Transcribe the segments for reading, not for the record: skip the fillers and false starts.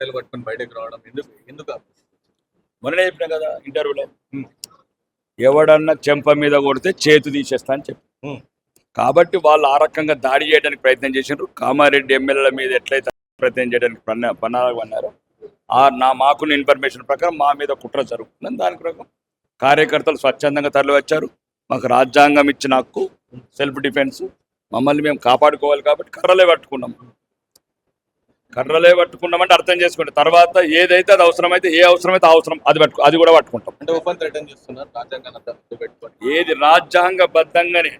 పట్టుకొని బయటకు రావడం ఎందుకు ఎందుకు మొన్ననే చెప్పినా కదా ఇంటర్వ్యూలో, ఎవడన్నా చెంప మీద కొడితే చేతు తీసేస్తా అని చెప్పి. కాబట్టి వాళ్ళు ఆ రకంగా దాడి చేయడానికి ప్రయత్నం చేసినారు. కామారెడ్డి ఎమ్మెల్యేల మీద ఎట్లయితే ప్రయత్నం చేయడానికి పన్నాలు అన్నారు, మాకున్న ఇన్ఫర్మేషన్ ప్రకారం మా మీద కుట్ర జరుగుతుందని దాని ప్రకారం కార్యకర్తలు స్వచ్ఛందంగా తరలి వచ్చారు. మాకు రాజ్యాంగం ఇచ్చిన హక్కు సెల్ఫ్ డిఫెన్స్, మమ్మల్ని మేము కాపాడుకోవాలి కాబట్టి కర్రలే పట్టుకున్నామంటే అర్థం చేసుకోండి. తర్వాత ఏదైతే అది అవసరమైతే, ఏ అవసరమైతే అవసరం అది కూడా పట్టుకుంటాం. అంటే ఓపెన్ రిటర్న్ చేస్తున్నారు రాజ్యాంగాన్ని ఏది రాజ్యాంగబద్ధంగానే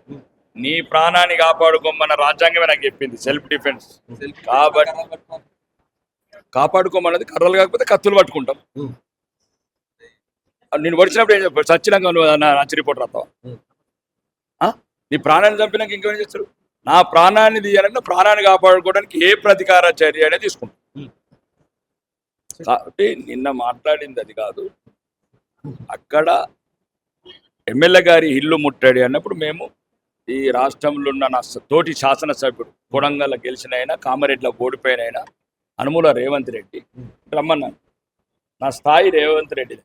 నీ ప్రాణాన్ని కాపాడుకోమన్న రాజ్యాంగమే నాకు చెప్పింది సెల్ఫ్ డిఫెన్స్. కాబట్టి కాపాడుకోమన్నది కర్రలు కాకపోతే కత్తులు పట్టుకుంటాం. నేను వచ్చినప్పుడు ఏం చెప్పాడు, సచ్చినాక నచ్చి రిపోర్ట్ రాస్తావా? నీ ప్రాణాన్ని చంపినాక ఇంకేం చేస్తారు? నా ప్రాణాన్ని తీయాలంటే ప్రాణాన్ని కాపాడుకోవడానికి ఏ ప్రతీకార చర్య అనేది తీసుకుంటాం. కాబట్టి నిన్న మాట్లాడింది అది కాదు. అక్కడ ఎమ్మెల్యే గారి ఇల్లు ముట్టాడు అన్నప్పుడు మేము ఈ రాష్ట్రంలో ఉన్న నా తోటి శాసనసభ్యుడు కొడంగల్ గెలిచిన అయినా, కామారెడ్డిలో ఓడిపోయిన అయినా అనుమూల రేవంత్ రెడ్డి రమ్మన్నాను. నా స్థాయి రేవంత్ రెడ్డి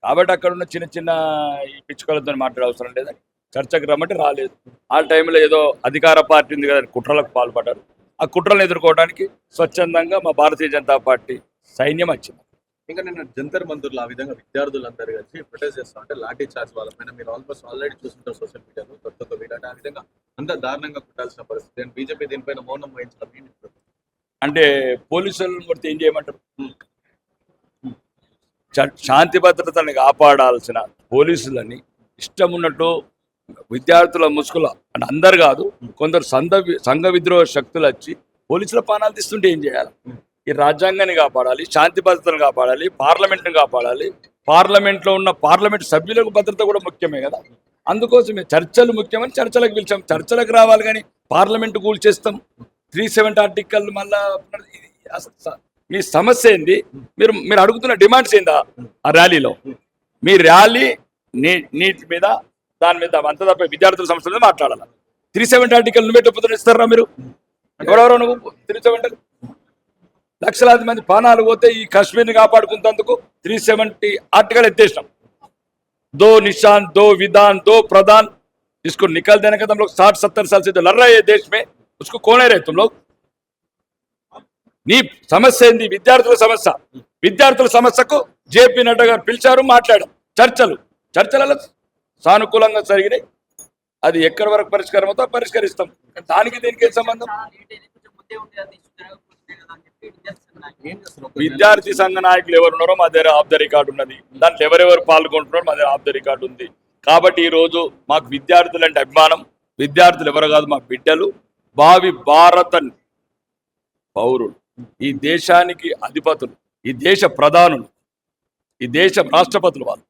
కాబట్టి అక్కడ ఉన్న చిన్న చిన్న ఈ పిచ్చుకలతో మాట్లాడే అవసరం లేదని చర్చకు రమ్మంటే రాలేదు. ఆ టైంలో ఏదో అధికార పార్టీ ఉంది కదా, కుట్రలకు పాల్పడ్డారు. ఆ కుట్రలను ఎదుర్కోవడానికి స్వచ్ఛందంగా మా భారతీయ జనతా పార్టీ సైన్యం వచ్చింది. ఇంకా నిన్న జంతర్ మందిర్లో ఆ విధంగా విద్యార్థులందరూ కలిసి ప్రొటెస్ట్ చేస్తా ఉంటే లాఠీ చార్జ్ వాళ్ళ పైన మీరు ఆల్రెడీ చూస్తుంటారు సోషల్ మీడియాలో కొత్త వీళ్ళంటే ఆ విధంగా అంత దారుణంగా కుట్టాల్సిన పరిస్థితి. బీజేపీ దీనిపైన మౌనం వహించడం అంటే పోలీసులను కొడితే ఏం చేయమంటారు? శాంతి భద్రతని కాపాడాల్సిన పోలీసులని ఇష్టం ఉన్నట్టు విద్యార్థుల ముసుగుల అంటే అందరు కాదు, కొందరు సంఘ విద్రోహ శక్తులు వచ్చి పోలీసుల పానాలు తీస్తుంటే ఏం చేయాలి? ఈ రాజ్యాంగాన్ని కాపాడాలి, శాంతి భద్రతను కాపాడాలి, పార్లమెంట్ని కాపాడాలి. పార్లమెంట్లో ఉన్న పార్లమెంట్ సభ్యులకు భద్రత కూడా ముఖ్యమే కదా. అందుకోసమే చర్చలు ముఖ్యమని చర్చలకు పిలిచాం. చర్చలకు రావాలి కానీ పార్లమెంటు కూల్చేస్తాం, 370 ఆర్టికల్ మళ్ళా. అసలు మీ సమస్య ఏంది? మీరు అడుగుతున్న డిమాండ్స్ ఏందా? ఆ ర్యాలీలో మీ ర్యాలీ నీటి మీద దాని మీద అంత తప్ప విద్యార్థుల సమస్యల మీద మాట్లాడాలి. 370 ఆర్టికల్ నువ్వు పెట్టకపోతే ఇస్తారా మీరు? ఎవరెవరో నువ్వు 370 లక్షలాది మంది ప్రాణాలు పోతే ఈ కాశ్మీర్ని కాపాడుకున్నందుకు 370 आर्टिकल ఎత్తేసినాం. దో నిషాన్, దో విధాన్, దో ప్రధాన్, इसको निकाल देने का तुम लोग 60-70 साल से जो लड़ रहे हैं देश में, उसको कौन है रहे तुम लोग? నీ సమస్య ఏంది? విద్యార్థుల సమస్య. విద్యార్థుల సమస్యకు జేపీ నడ్డా గారు పిలిచారు, మాట్లాడాం. చర్చలలో సానుకూలంగా జరిగినాయి. అది ఎక్కడి వరకు పరిష్కారం అవుతా పరిష్కరిస్తాం. దానికి దీనికి ఏం సంబంధం? విద్యార్థి సంఘ నాయకులు ఎవరున్నారో మా దగ్గర ఆఫ్ ద రికార్డు ఉన్నది. దాంట్లో ఎవరెవరు పాల్గొంటున్నారో మా దగ్గర ఆఫ్ ద రికార్డు ఉంది. కాబట్టి ఈరోజు మాకు విద్యార్థులు అంటే అభిమానం. విద్యార్థులు ఎవరు కాదు, మా బిడ్డలు, భావి భారత పౌరులు, ఈ దేశానికి అధిపతులు, ఈ దేశ ప్రధానులు, ఈ దేశ రాష్ట్రపతులు వాళ్ళు.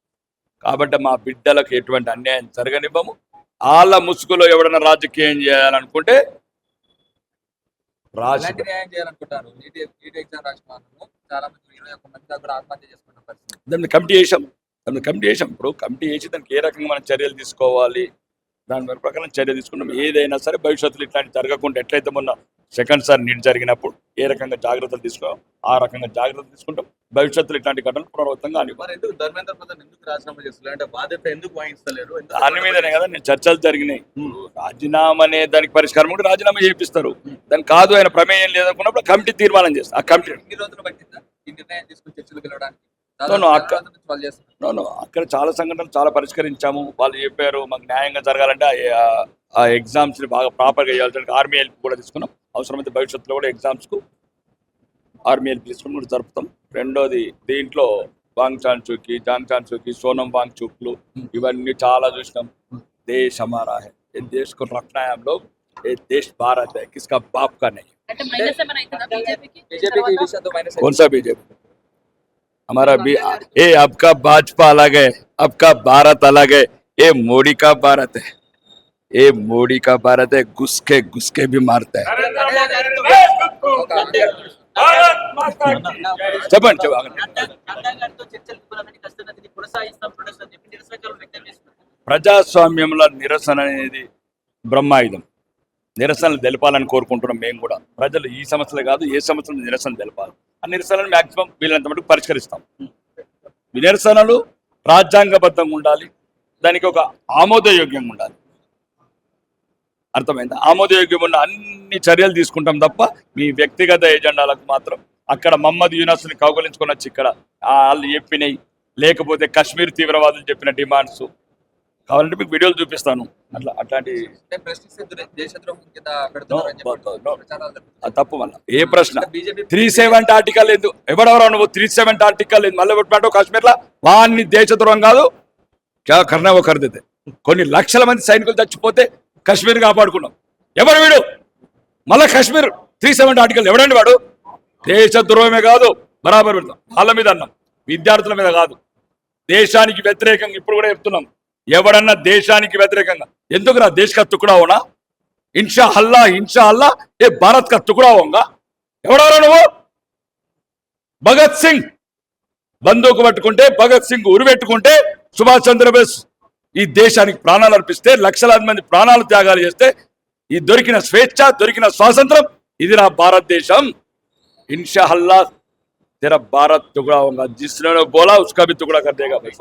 కాబట్టి మా బిడ్డలకు ఎటువంటి అన్యాయం జరగనివ్వము. వాళ్ళ ముసుగులో ఎవడన్నా రాజకీయం చేయాలనుకుంటే కమిటీ చేసాం. ఇప్పుడు కమిటీ చేసి దానికి ఏ రకంగా మనం చర్యలు తీసుకోవాలి, దాని ప్రకారం చర్య తీసుకున్నాం. ఏదైనా సరే భవిష్యత్తులో ఇట్లాంటి జరగకుండా ఎట్లయితే మొన్న సెకండ్ సార్ నీట్ జరిగినప్పుడు ఏ రకంగా జాగ్రత్తలు తీసుకోవాలి ఆ రకంగా జాగ్రత్తలు తీసుకుంటాం. భవిష్యత్తులో ఇట్లాంటి ఘటనలు పునరావృతంగా దాని మీదనే కదా నేను చర్చలు జరిగినాయి. రాజీనామా అనే దానికి పరిష్కారం కూడా రాజీనామా చేపిస్తారు. దానికి కాదు ఆయన ప్రమేయం లేదనుకున్నప్పుడు కమిటీ తీర్మానం చేస్తారు. ఆ కమిటీ అక్కడ చాలా సంఘటనలు చాలా పరిష్కరించాము. వాళ్ళు చెప్పారు మాకు న్యాయంగా జరగాలంటే ఆ ఎగ్జామ్స్ని బాగా ప్రాపర్గా చేయాల్సి ఆర్మీ హెల్ప్ కూడా తీసుకున్నాం. అవసరమైతే భవిష్యత్తులో కూడా ఎగ్జామ్స్కు ఆర్మీ హెల్ప్ తీసుకుని కూడా జరుపుతాం. రెండోది దీంట్లో జాంగ్ చాన్ చూకి, సోనం వాంగ్ చూక్లు ఇవన్నీ చాలా చూసినాం. దేశ్ హమారా హై, ఏ దేశ్ को रखना है हम लोग, ये देश भारत है, किसका बाप का नहीं. कौन सा बीजेपी? हमारा भी ये आपका भाजपा अलग है, आपका भारत अलग है. ये मोदी का भारत है, ये मोदी का भारत है. घुसके भी मारता है. ప్రజాస్వామ్యంలో నిరసన అనేది బ్రహ్మాయుధం. నిరసనలు తెలపాలని కోరుకుంటున్నాం. మేము కూడా ప్రజలు ఈ సమస్యలు కాదు ఏ సమస్యలు నిరసన తెలపాలి. ఆ నిరసనలు మాక్సిమం వీళ్ళంత మటుకు పరిష్కరిస్తాం. నిరసనలు రాజ్యాంగబద్ధంగా ఉండాలి, దానికి ఒక ఆమోదయోగ్యంగా ఉండాలి. అర్థమైందా? ఆమోదయోగ్యం ఉన్న అన్ని చర్యలు తీసుకుంటాం తప్ప మీ వ్యక్తిగత ఎజెండాలకు మాత్రం అక్కడ మహమ్మద్ యూనస్ని కౌగలించుకొని వచ్చి ఇక్కడ వాళ్ళు చెప్పినాయి, లేకపోతే కశ్మీర్ తీవ్రవాదులు చెప్పిన డిమాండ్స్ కావాలంటే మీకు వీడియోలు చూపిస్తాను. అట్లాంటి తప్పు మళ్ళీ ఏ ప్రశ్న 370 ఆర్టికల్ లేదు, ఎవడెవరో నువ్వు 370 ఆర్టికల్ లేదు మళ్ళీ పెట్టినట్టు కాశ్మీర్లో వాన్ని దేశద్రోహం కాదు కర్ణ ఒకరిదే. కొన్ని లక్షల మంది సైనికులు చచ్చిపోతే కాశ్మీర్ కాపాడుకున్నాం. ఎవరు వీడు? మళ్ళా కాశ్మీర్ 370 ఆర్టికల్ ఎవడండి వాడు? దేశద్రోహమే కాదు బరాబర్ పెడతాం. వాళ్ళ మీద అన్నాం, విద్యార్థుల మీద కాదు. దేశానికి వ్యతిరేకంగా ఇప్పుడు కూడా చెప్తున్నాం, ఎవడన్నా దేశానికి వ్యతిరేకంగా ఎందుకురా దేశ కా తుకుడా హోనా, ఇన్షా అల్లా ఏ భారత్ కా తుకుడా హోంగా. ఎవడెవరా నువ్వు? భగత్ సింగ్ బందూకు పట్టుకుంటే, భగత్ సింగ్ ఉరిపెట్టుకుంటే, సుభాష్ చంద్రబోస్ ఈ దేశానికి ప్రాణాలు అర్పిస్తే, లక్షలాది మంది ప్రాణాలు త్యాగాలు చేస్తే ఈ దొరికిన స్వేచ్ఛ, దొరికిన స్వాతంత్రం ఇది నా భారతదేశం. ఇన్షా అల్లా तेरा भारत टुकड़ा होगा, जिसने बोला उसका भी टुकड़ा कर देगा भाई.